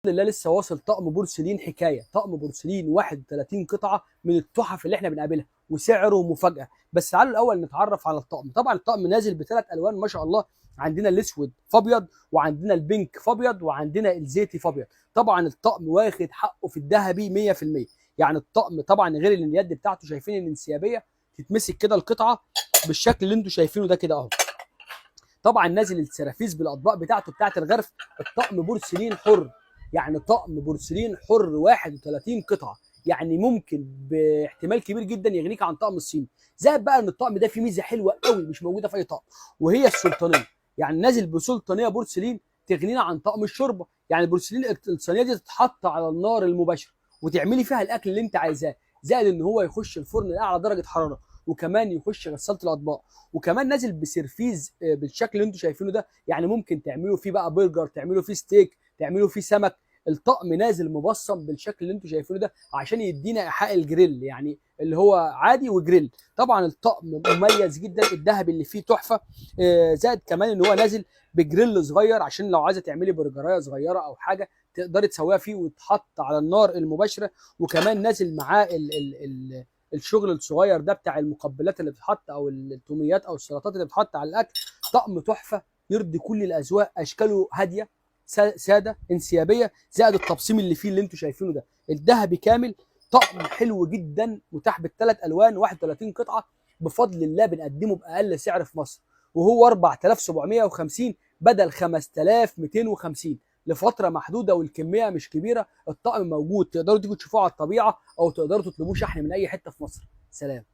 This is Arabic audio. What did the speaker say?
لله لسه واصل طقم بورسلين حكايه، طقم بورسلين 31 قطعه من التحف اللي احنا بنقابلها، وسعره مفاجاه. بس تعالوا الاول نتعرف على الطقم. طبعا الطقم نازل بثلاث الوان ما شاء الله، عندنا الاسود فابيض، وعندنا البينك فابيض، وعندنا الزيتي فابيض. طبعا الطقم واخد حقه في الذهبي 100%. يعني الطقم طبعا غير ان اليد بتاعته شايفين الانسيابيه، تتمسك كده القطعه بالشكل اللي انتم شايفينه ده كده اهو. طبعا نازل السرافيس بالاطباق بتاعته بتاعت الغرف. الطقم بورسلين حر، يعني طقم بورسلين حر 31 قطعه، يعني ممكن باحتمال كبير جدا يغنيك عن طقم الصيني. زائد بقى ان الطقم ده فيه ميزه حلوه قوي مش موجوده في اي طقم، وهي السلطانيه. يعني نازل بسلطانيه بورسلين تغنينا عن طقم الشوربه. يعني البورسلين الصينيه دي تتحط على النار المباشره وتعملي فيها الاكل اللي انت عايزاه. زائد ان هو يخش الفرن لاعلى درجه حراره، وكمان يخش غساله الاطباق، وكمان نازل بسرفيز بالشكل اللي انتم شايفينه ده. يعني ممكن تعملوا فيه بقى برجر، تعملوا فيه ستيك، تعملوا فيه سمك. الطقم نازل مبصم بالشكل اللي انتم شايفينه ده عشان يدينا ايحاء الجريل، يعني اللي هو عادي وجريل. طبعا الطقم مميز جدا، الذهب اللي فيه تحفه. زائد كمان ان هو نازل بجريل صغير، عشان لو عايزه تعملي برجرايه صغيره او حاجه تقدري تسويها فيه وتحط على النار المباشره. وكمان نازل معاه الشغل الصغير ده بتاع المقبلات اللي بتتحط، او التوميات او السلطات اللي بتتحط على الاكل. طقم تحفه يرضي كل الاذواق، اشكاله هاديه ساده انسيابيه، زائد التبصيم اللي فيه اللي انتم شايفينه ده الذهبي كامل. طقم حلو جدا متاح بالثلاث الوان 31 قطعه، بفضل الله بنقدمه باقل سعر في مصر، وهو 4750 بدل 5250 لفتره محدوده، والكميه مش كبيره. الطقم موجود، تقدروا تيجوا تشوفوه على الطبيعه او تقدروا تطلبوه شحن من اي حته في مصر. سلام.